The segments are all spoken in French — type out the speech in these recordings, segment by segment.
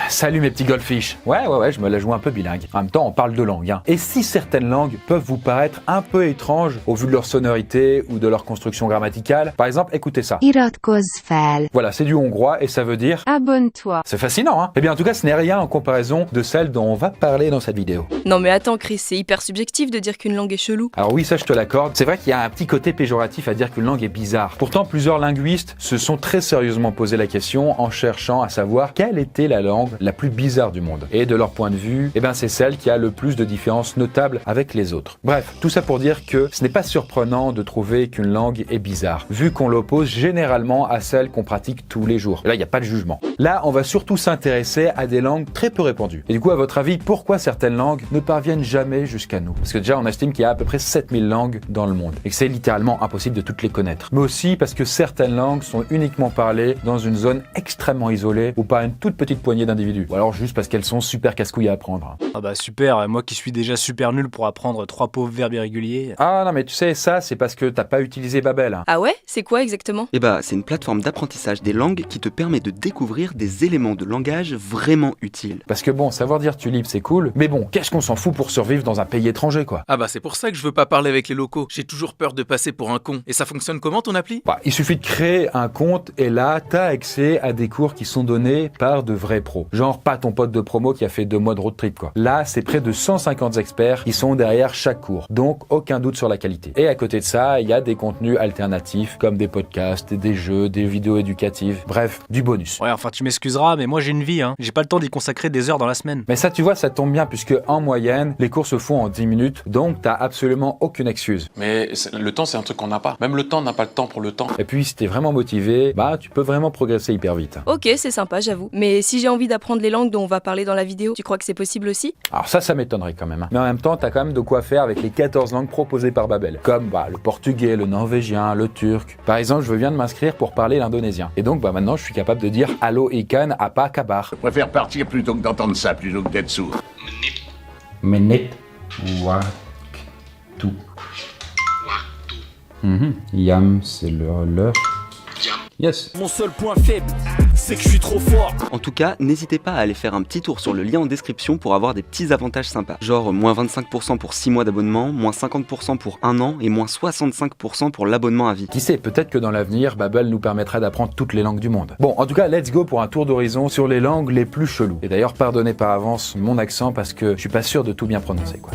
Salut mes petits goldfish. Ouais, je me la joue un peu bilingue. En même temps, on parle de langue, hein. Et si certaines langues peuvent vous paraître un peu étranges au vu de leur sonorité ou de leur construction grammaticale, par exemple, écoutez ça. Iratkozz fel. Voilà, c'est du hongrois et ça veut dire... Abonne-toi. C'est fascinant, hein. Eh bien, en tout cas, ce n'est rien en comparaison de celle dont on va parler dans cette vidéo. Non mais attends Chris, c'est hyper subjectif de dire qu'une langue est chelou. Alors oui, ça je te l'accorde. C'est vrai qu'il y a un petit côté péjoratif à dire qu'une langue est bizarre. Pourtant, plusieurs linguistes se sont très sérieusement posé la question en cherchant à savoir quelle était la langue la plus bizarre du monde. Et de leur point de vue, eh ben c'est celle qui a le plus de différences notables avec les autres. Bref, tout ça pour dire que ce n'est pas surprenant de trouver qu'une langue est bizarre, vu qu'on l'oppose généralement à celle qu'on pratique tous les jours. Et là, il n'y a pas de jugement. Là, on va surtout s'intéresser à des langues très peu répandues. Et du coup, à votre avis, pourquoi certaines langues ne parviennent jamais jusqu'à nous? Parce que déjà, on estime qu'il y a à peu près 7000 langues dans le monde et que c'est littéralement impossible de toutes les connaître. Mais aussi parce que certaines langues sont uniquement parlées dans une zone extrêmement isolée ou par une toute petite poignée d'individus. Ou alors juste parce qu'elles sont super casse-couilles à apprendre. Ah bah super, moi qui suis déjà super nul pour apprendre 3 pauvres verbes irréguliers. Ah non mais tu sais, ça c'est parce que t'as pas utilisé Babel. Ah ouais? C'est quoi exactement? Eh bah, c'est une plateforme d'apprentissage des langues qui te permet de découvrir des éléments de langage vraiment utiles. Parce que bon, savoir dire tulipe c'est cool, mais bon, qu'est-ce qu'on s'en fout pour survivre dans un pays étranger quoi? Ah bah c'est pour ça que je veux pas parler avec les locaux. J'ai toujours peur de passer pour un con. Et ça fonctionne comment ton appli? Bah, il suffit de créer un compte et là, t'as accès à des cours qui sont donnés par de vrais pros. Genre pas ton pote de promo qui a fait 2 mois de road trip quoi. Là, c'est près de 150 experts qui sont derrière chaque cours. Donc aucun doute sur la qualité. Et à côté de ça, il y a des contenus alternatifs comme des podcasts, des jeux, des vidéos éducatives. Bref, du bonus. Ouais, enfin tu m'excuseras, mais moi j'ai une vie, hein. J'ai pas le temps d'y consacrer des heures dans la semaine. Mais ça, tu vois, ça tombe bien puisque en moyenne, les cours se font en 10 minutes. Donc t'as absolument aucune excuse. Mais le temps, c'est un truc qu'on n'a pas. Même le temps, on n'a pas le temps pour le temps. Et puis si t'es vraiment motivé, bah tu peux vraiment progresser hyper vite. Ok, c'est sympa, j'avoue. Mais si j'ai envie d'apprendre les langues dont on va parler dans la vidéo, tu crois que c'est possible aussi? Alors ça m'étonnerait quand même. Mais en même temps, t'as quand même de quoi faire avec les 14 langues proposées par Babel. Comme le portugais, le norvégien, le turc. Par exemple, je viens de m'inscrire pour parler l'indonésien. Et donc maintenant, je suis capable de dire Allo ikan apa kabar. Je préfère partir plutôt que d'entendre ça, plutôt que d'être sourd. Menit waktu. Yam, c'est l'heure. Yes. Mon seul point faible, c'est que je suis trop fort. En tout cas, n'hésitez pas à aller faire un petit tour sur le lien en description pour avoir des petits avantages sympas. Genre moins 25% pour 6 mois d'abonnement, moins 50% pour 1 an et moins 65% pour l'abonnement à vie. Qui sait, peut-être que dans l'avenir, Babel nous permettra d'apprendre toutes les langues du monde. Bon, en tout cas, let's go pour un tour d'horizon sur les langues les plus cheloues. Et d'ailleurs, pardonnez par avance mon accent parce que je suis pas sûr de tout bien prononcer, quoi.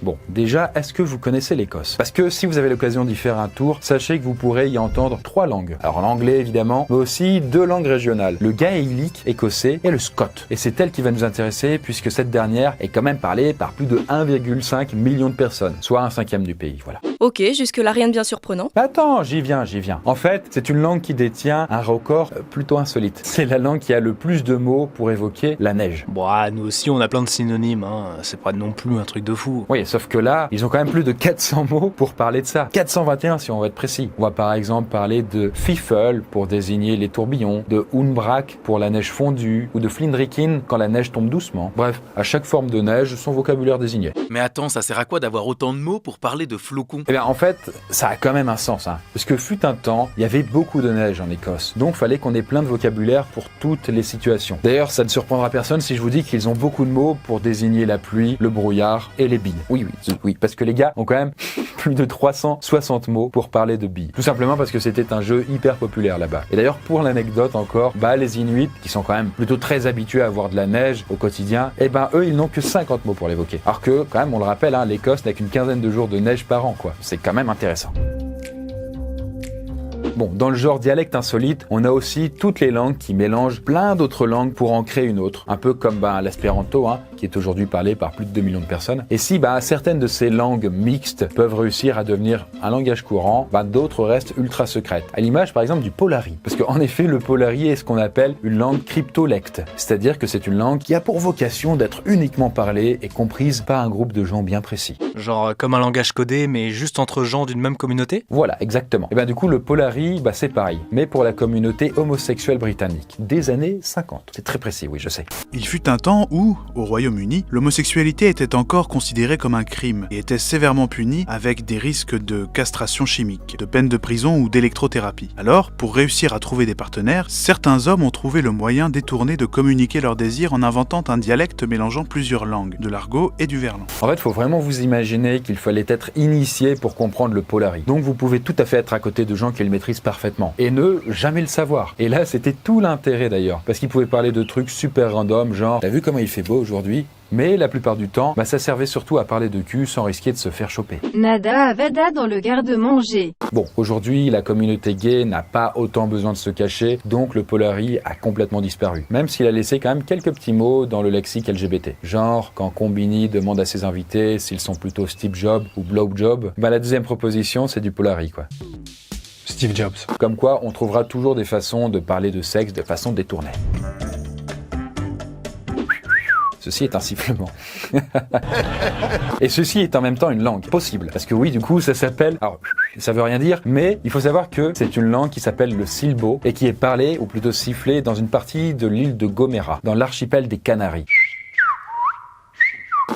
Bon, déjà, est-ce que vous connaissez l'Écosse? Parce que si vous avez l'occasion d'y faire un tour, sachez que vous pourrez y entendre 3 langues. Alors l'anglais évidemment, mais aussi 2 langues régionales, le gaélique écossais et le scot. Et c'est elle qui va nous intéresser puisque cette dernière est quand même parlée par plus de 1,5 million de personnes, soit 1/5 du pays, voilà. Ok, jusque-là rien de bien surprenant. Attends, j'y viens. En fait, c'est une langue qui détient un record plutôt insolite. C'est la langue qui a le plus de mots pour évoquer la neige. Bon, nous aussi on a plein de synonymes, hein. C'est pas non plus un truc de fou. Oui, sauf que là, ils ont quand même plus de 400 mots pour parler de ça. 421 si on va être précis. On va par exemple parler de fifel pour désigner les tourbillons, de unbrak pour la neige fondue, ou de flindrikin quand la neige tombe doucement. Bref, à chaque forme de neige, son vocabulaire désigné. Mais attends, ça sert à quoi d'avoir autant de mots pour parler de flocons? Eh bien, en fait, ça a quand même un sens, hein. Parce que fut un temps, il y avait beaucoup de neige en Écosse. Donc, fallait qu'on ait plein de vocabulaire pour toutes les situations. D'ailleurs, ça ne surprendra personne si je vous dis qu'ils ont beaucoup de mots pour désigner la pluie, le brouillard et les billes. Oui, parce que les gars ont quand même plus de 360 mots pour parler de billes. Tout simplement parce que c'était un jeu hyper populaire là-bas. Et d'ailleurs, pour l'anecdote encore, les Inuits, qui sont quand même plutôt très habitués à avoir de la neige au quotidien, eux, ils n'ont que 50 mots pour l'évoquer. Alors que, quand même, on le rappelle, hein, l'Écosse n'a qu'une quinzaine de jours de neige par an, quoi. C'est quand même intéressant. Bon, dans le genre dialecte insolite, on a aussi toutes les langues qui mélangent plein d'autres langues pour en créer une autre. Un peu comme l'espéranto, hein, qui est aujourd'hui parlé par plus de 2 millions de personnes. Et si certaines de ces langues mixtes peuvent réussir à devenir un langage courant, d'autres restent ultra secrètes. À l'image par exemple du polari. Parce qu'en effet, le polari est ce qu'on appelle une langue cryptolecte. C'est-à-dire que c'est une langue qui a pour vocation d'être uniquement parlée et comprise par un groupe de gens bien précis. Genre comme un langage codé, mais juste entre gens d'une même communauté? Voilà, exactement. Et du coup, le polari, c'est pareil, mais pour la communauté homosexuelle britannique, des années 50. C'est très précis, oui, je sais. Il fut un temps où, au Royaume Royaume-Uni, l'homosexualité était encore considérée comme un crime et était sévèrement punie avec des risques de castration chimique, de peine de prison ou d'électrothérapie. Alors, pour réussir à trouver des partenaires, certains hommes ont trouvé le moyen détourné de communiquer leurs désirs en inventant un dialecte mélangeant plusieurs langues, de l'argot et du verlan. En fait, il faut vraiment vous imaginer qu'il fallait être initié pour comprendre le polari. Donc vous pouvez tout à fait être à côté de gens qui le maîtrisent parfaitement et ne jamais le savoir. Et là, c'était tout l'intérêt d'ailleurs, parce qu'ils pouvaient parler de trucs super random, genre « T'as vu comment il fait beau aujourd'hui ?» Mais la plupart du temps, ça servait surtout à parler de cul sans risquer de se faire choper. Nada avada dans le garde-manger. Bon, aujourd'hui, la communauté gay n'a pas autant besoin de se cacher, donc le polari a complètement disparu. Même s'il a laissé quand même quelques petits mots dans le lexique LGBT. Genre, quand Combini demande à ses invités s'ils sont plutôt Steve Jobs ou Blowjob, la deuxième proposition, c'est du polari, quoi. Steve Jobs. Comme quoi, on trouvera toujours des façons de parler de sexe de façon détournée. Ceci est un sifflement. Et ceci est en même temps une langue possible. Parce que oui, du coup, ça s'appelle... Alors, ça veut rien dire, mais il faut savoir que c'est une langue qui s'appelle le silbo et qui est parlée, ou plutôt sifflée, dans une partie de l'île de Gomera, dans l'archipel des Canaries.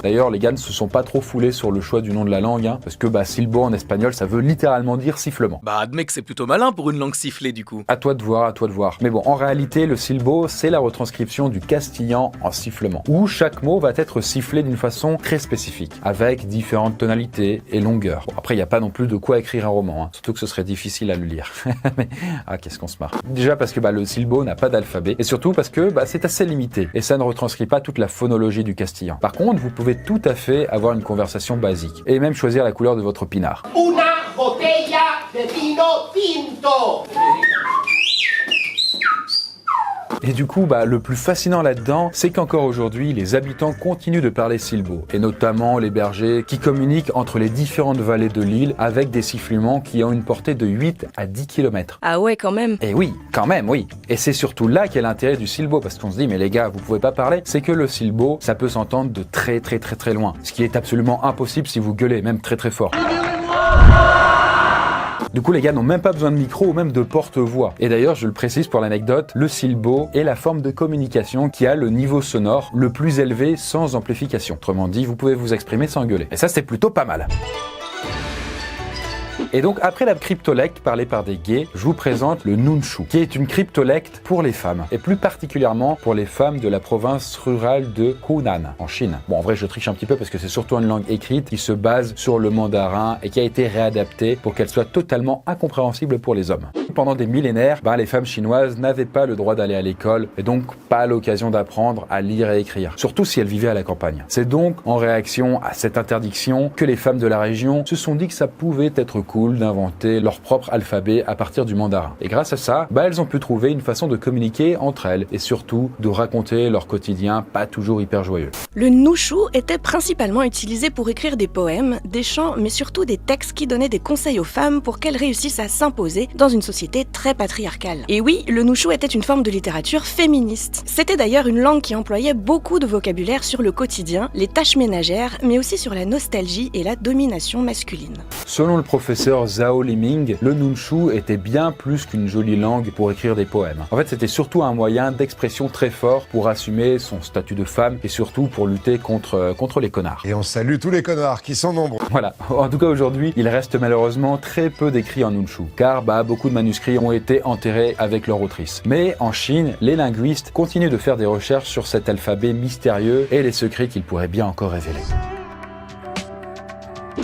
D'ailleurs, les gars ne se sont pas trop foulés sur le choix du nom de la langue, parce que silbo en espagnol, ça veut littéralement dire sifflement. Admets que c'est plutôt malin pour une langue sifflée du coup. À toi de voir, à toi de voir. Mais bon, en réalité, le silbo, c'est la retranscription du castillan en sifflement, où chaque mot va être sifflé d'une façon très spécifique, avec différentes tonalités et longueurs. Bon, après, il n'y a pas non plus de quoi écrire un roman, surtout que ce serait difficile à le lire. Mais, qu'est-ce qu'on se marre. Déjà parce que le silbo n'a pas d'alphabet, et surtout parce que c'est assez limité, et ça ne retranscrit pas toute la phonologie du castillan. Par contre, vous pouvez tout à fait avoir une conversation basique, et même choisir la couleur de votre pinard. Una botella de vino tinto. Et du coup, le plus fascinant là-dedans, c'est qu'encore aujourd'hui, les habitants continuent de parler silbo, et notamment les bergers qui communiquent entre les différentes vallées de l'île avec des sifflements qui ont une portée de 8 à 10 km. Ah ouais, quand même. Et oui, quand même, oui. Et c'est surtout là qu'est l'intérêt du silbo, parce qu'on se dit, mais les gars, vous pouvez pas parler. C'est que le silbo, ça peut s'entendre de très très très très loin, ce qui est absolument impossible si vous gueulez, même très très fort. Du coup, les gars n'ont même pas besoin de micro ou même de porte-voix. Et d'ailleurs, je le précise pour l'anecdote, le silbo est la forme de communication qui a le niveau sonore le plus élevé sans amplification. Autrement dit, vous pouvez vous exprimer sans gueuler. Et ça, c'est plutôt pas mal. Et donc, après la cryptolecte parlée par des gays, je vous présente le Nunchu, qui est une cryptolecte pour les femmes, et plus particulièrement pour les femmes de la province rurale de Hunan, en Chine. Bon, en vrai, je triche un petit peu parce que c'est surtout une langue écrite qui se base sur le mandarin et qui a été réadaptée pour qu'elle soit totalement incompréhensible pour les hommes. Pendant des millénaires, les femmes chinoises n'avaient pas le droit d'aller à l'école et donc pas l'occasion d'apprendre à lire et écrire, surtout si elles vivaient à la campagne. C'est donc en réaction à cette interdiction que les femmes de la région se sont dit que ça pouvait être cool d'inventer leur propre alphabet à partir du mandarin. Et grâce à ça, elles ont pu trouver une façon de communiquer entre elles et surtout de raconter leur quotidien pas toujours hyper joyeux. Le nushu était principalement utilisé pour écrire des poèmes, des chants, mais surtout des textes qui donnaient des conseils aux femmes pour qu'elles réussissent à s'imposer dans une société très patriarcale. Et oui, le nushu était une forme de littérature féministe. C'était d'ailleurs une langue qui employait beaucoup de vocabulaire sur le quotidien, les tâches ménagères, mais aussi sur la nostalgie et la domination masculine. Selon le professeur Zhao Liming, le Nunchu était bien plus qu'une jolie langue pour écrire des poèmes. En fait, c'était surtout un moyen d'expression très fort pour assumer son statut de femme et surtout pour lutter contre les connards. Et on salue tous les connards qui sont nombreux. Voilà. En tout cas, aujourd'hui, il reste malheureusement très peu d'écrits en Nunchu, car beaucoup de manuscrits ont été enterrés avec leur autrice. Mais en Chine, les linguistes continuent de faire des recherches sur cet alphabet mystérieux et les secrets qu'il pourrait bien encore révéler.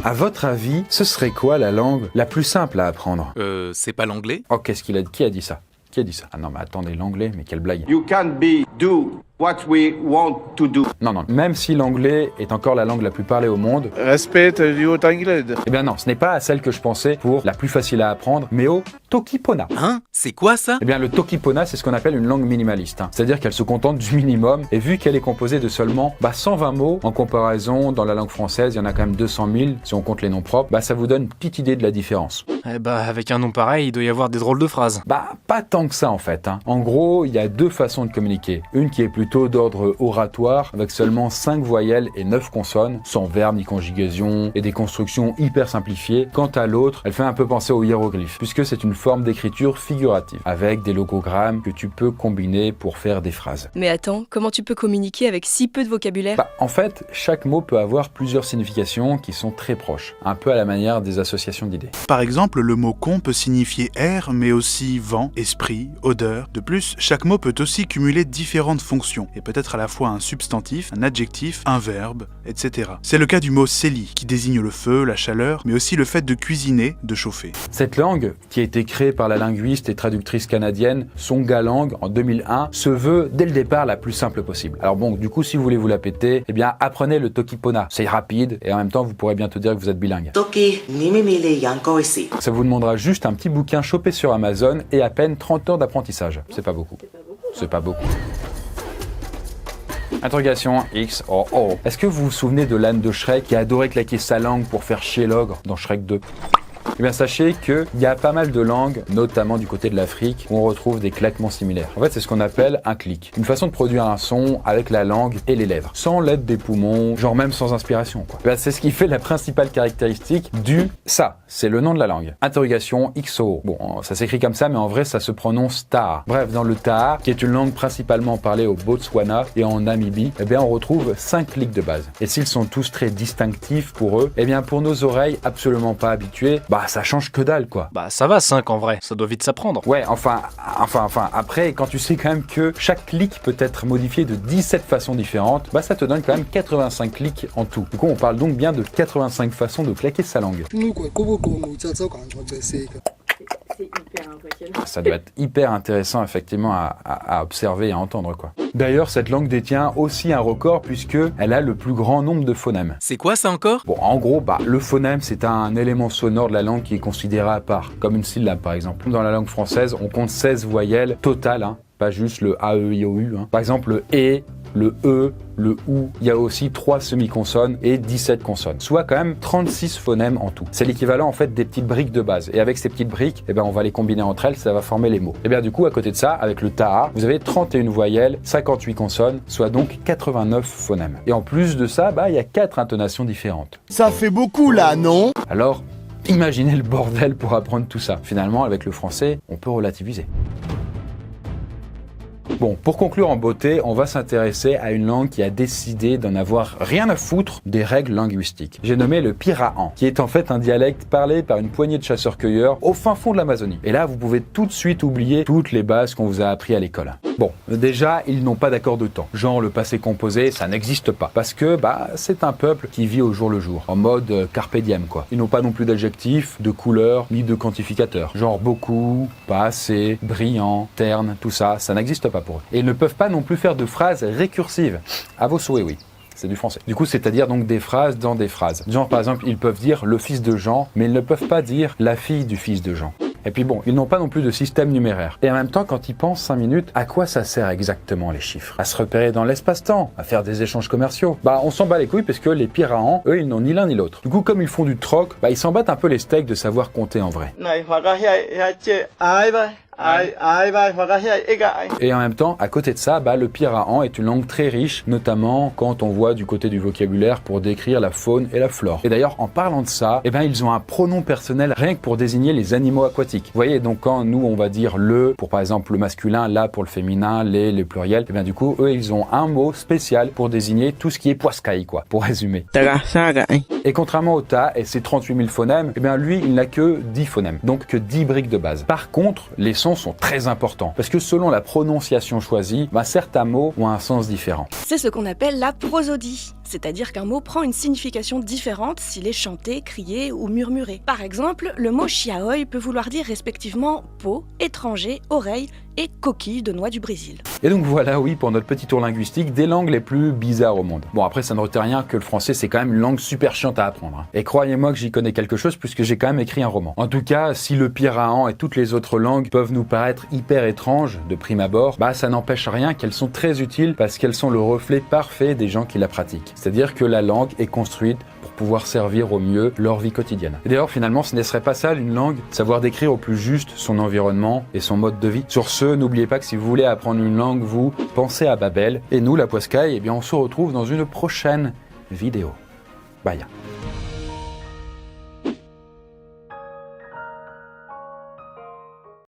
À votre avis, ce serait quoi la langue la plus simple à apprendre? C'est pas l'anglais? Oh, qu'est-ce qu'il a dit? Qui a dit ça? Qui a dit ça? Ah non, mais attendez, l'anglais, mais quelle blague. You can't do what we want to do. Non, même si l'anglais est encore la langue la plus parlée au monde... Respecte du haut anglais. Eh bien non, ce n'est pas à celle que je pensais pour la plus facile à apprendre, mais au Tokipona. Hein? C'est quoi ça? Eh bien le Tokipona, c'est ce qu'on appelle une langue minimaliste. C'est-à-dire qu'elle se contente du minimum, et vu qu'elle est composée de seulement 120 mots, en comparaison, dans la langue française, il y en a quand même 200 000, si on compte les noms propres, ça vous donne une petite idée de la différence. Avec un nom pareil, il doit y avoir des drôles de phrases. Pas tant que ça en fait. En gros, il y a deux façons de communiquer. Une qui est plutôt d'ordre oratoire, avec seulement 5 voyelles et 9 consonnes, sans verbe ni conjugaison, et des constructions hyper simplifiées. Quant à l'autre, elle fait un peu penser aux hiéroglyphes, puisque c'est une forme d'écriture figurative, avec des logogrammes que tu peux combiner pour faire des phrases. Mais attends, comment tu peux communiquer avec si peu de vocabulaire? En fait, chaque mot peut avoir plusieurs significations qui sont très proches, un peu à la manière des associations d'idées. Par exemple, le mot con peut signifier air, mais aussi vent, esprit, odeur. De plus, chaque mot peut aussi cumuler différentes fonctions, et peut être à la fois un substantif, un adjectif, un verbe, etc. C'est le cas du mot celi, qui désigne le feu, la chaleur, mais aussi le fait de cuisiner, de chauffer. Cette langue, qui a été créée par la linguiste et traductrice canadienne Song Galang en 2001, se veut dès le départ la plus simple possible. Alors bon, du coup, si vous voulez vous la péter, eh bien apprenez le Tokipona. C'est rapide et en même temps, vous pourrez bientôt dire que vous êtes bilingue. Ça vous demandera juste un petit bouquin chopé sur Amazon et à peine 30 heures d'apprentissage. C'est pas beaucoup. C'est pas beaucoup. Interrogation X, oh oh. Est-ce que vous vous souvenez de l'âne de Shrek qui adorait claquer sa langue pour faire chier l'ogre dans Shrek 2 ? Eh bien, sachez qu'il y a pas mal de langues, notamment du côté de l'Afrique, où on retrouve des claquements similaires. En fait, c'est ce qu'on appelle un clic. Une façon de produire un son avec la langue et les lèvres, sans l'aide des poumons, genre même sans inspiration, quoi. Eh bien, c'est ce qui fait la principale caractéristique du ça. C'est le nom de la langue. Interrogation XO. Bon, ça s'écrit comme ça, mais en vrai, ça se prononce Taha. Bref, dans le Taha, qui est une langue principalement parlée au Botswana et en Namibie, eh bien, on retrouve 5 clics de base. Et s'ils sont tous très distinctifs pour eux, eh bien, pour nos oreilles absolument pas habituées, ça change que dalle, quoi. Ça va 5 en vrai, ça doit vite s'apprendre. Ouais, enfin, après, quand tu sais quand même que chaque clic peut être modifié de 17 façons différentes, ça te donne quand même 85 clics en tout. Du coup, on parle donc bien de 85 façons de claquer sa langue. Ça doit être hyper intéressant, effectivement, à observer et à entendre, quoi. D'ailleurs, cette langue détient aussi un record puisqu'elle a le plus grand nombre de phonèmes. C'est quoi ça encore? Bon, en gros, le phonème, c'est un élément sonore de la langue qui est considéré à part, comme une syllabe, par exemple. Dans la langue française, on compte 16 voyelles totales, pas juste le A, E, I, O, U. Par exemple, le E, le E, le OU, il y a aussi 3 semi-consonnes et 17 consonnes, soit quand même 36 phonèmes en tout. C'est l'équivalent en fait des petites briques de base. Et avec ces petites briques, on va les combiner entre elles, ça va former les mots. Et bien du coup, à côté de ça, avec le Taha, vous avez 31 voyelles, 58 consonnes, soit donc 89 phonèmes. Et en plus de ça, il y a 4 intonations différentes. Ça fait beaucoup là, non? Alors, imaginez le bordel pour apprendre tout ça. Finalement, avec le français, on peut relativiser. Bon, pour conclure en beauté, on va s'intéresser à une langue qui a décidé d'en avoir rien à foutre des règles linguistiques. J'ai nommé le Pirahan, qui est en fait un dialecte parlé par une poignée de chasseurs-cueilleurs au fin fond de l'Amazonie. Et là, vous pouvez tout de suite oublier toutes les bases qu'on vous a appris à l'école. Bon, déjà, ils n'ont pas d'accord de temps. Genre, le passé composé, ça n'existe pas. Parce que, c'est un peuple qui vit au jour le jour, en mode carpe diem, quoi. Ils n'ont pas non plus d'adjectifs, de couleurs, ni de quantificateurs. Genre beaucoup, pas assez, brillant, terne, tout ça, ça n'existe pas pour eux. Et ils ne peuvent pas non plus faire de phrases récursives. À vos souhaits, oui. C'est du français. Du coup, c'est-à-dire donc des phrases dans des phrases. Genre, par exemple, ils peuvent dire le fils de Jean, mais ils ne peuvent pas dire la fille du fils de Jean. Et puis bon, ils n'ont pas non plus de système numéraire. Et en même temps, quand ils pensent 5 minutes, à quoi ça sert exactement les chiffres? À se repérer dans l'espace-temps, à faire des échanges commerciaux. On s'en bat les couilles parce que les Pirahans, eux, ils n'ont ni l'un ni l'autre. Du coup, comme ils font du troc, ils s'en battent un peu les steaks de savoir compter en vrai. Et en même temps, à côté de ça, le Pirahan est une langue très riche, notamment quand on voit du côté du vocabulaire pour décrire la faune et la flore. Et d'ailleurs, en parlant de ça, ils ont un pronom personnel rien que pour désigner les animaux aquatiques. Vous voyez, donc quand nous, on va dire le pour par exemple le masculin, la pour le féminin, les pluriels, du coup, eux, ils ont un mot spécial pour désigner tout ce qui est poiscaille, quoi, pour résumer. Et contrairement au Ta et ses 38 000 phonèmes, lui, il n'a que 10 phonèmes, donc que 10 briques de base. Par contre, les sons sont très importants, parce que selon la prononciation choisie, certains mots ont un sens différent. C'est ce qu'on appelle la prosodie, c'est-à-dire qu'un mot prend une signification différente s'il est chanté, crié ou murmuré. Par exemple, le mot chiaoi peut vouloir dire respectivement peau, étranger, oreille et coquille de noix du Brésil. Et donc voilà, oui, pour notre petit tour linguistique, des langues les plus bizarres au monde. Bon, après, ça ne retient rien que le français, c'est quand même une langue super chiante à apprendre. Et croyez-moi que j'y connais quelque chose puisque j'ai quand même écrit un roman. En tout cas, si le Pirahan et toutes les autres langues peuvent nous paraître hyper étranges de prime abord, ça n'empêche rien qu'elles sont très utiles parce qu'elles sont le reflet parfait des gens qui la pratiquent. C'est-à-dire que la langue est construite pour pouvoir servir au mieux leur vie quotidienne. Et d'ailleurs, finalement, ce ne serait pas ça une langue, savoir décrire au plus juste son environnement et son mode de vie. Sur ce, n'oubliez pas que si vous voulez apprendre une langue, vous pensez à Babel. Et nous, la Poiscaille, eh bien, on se retrouve dans une prochaine vidéo. Bye.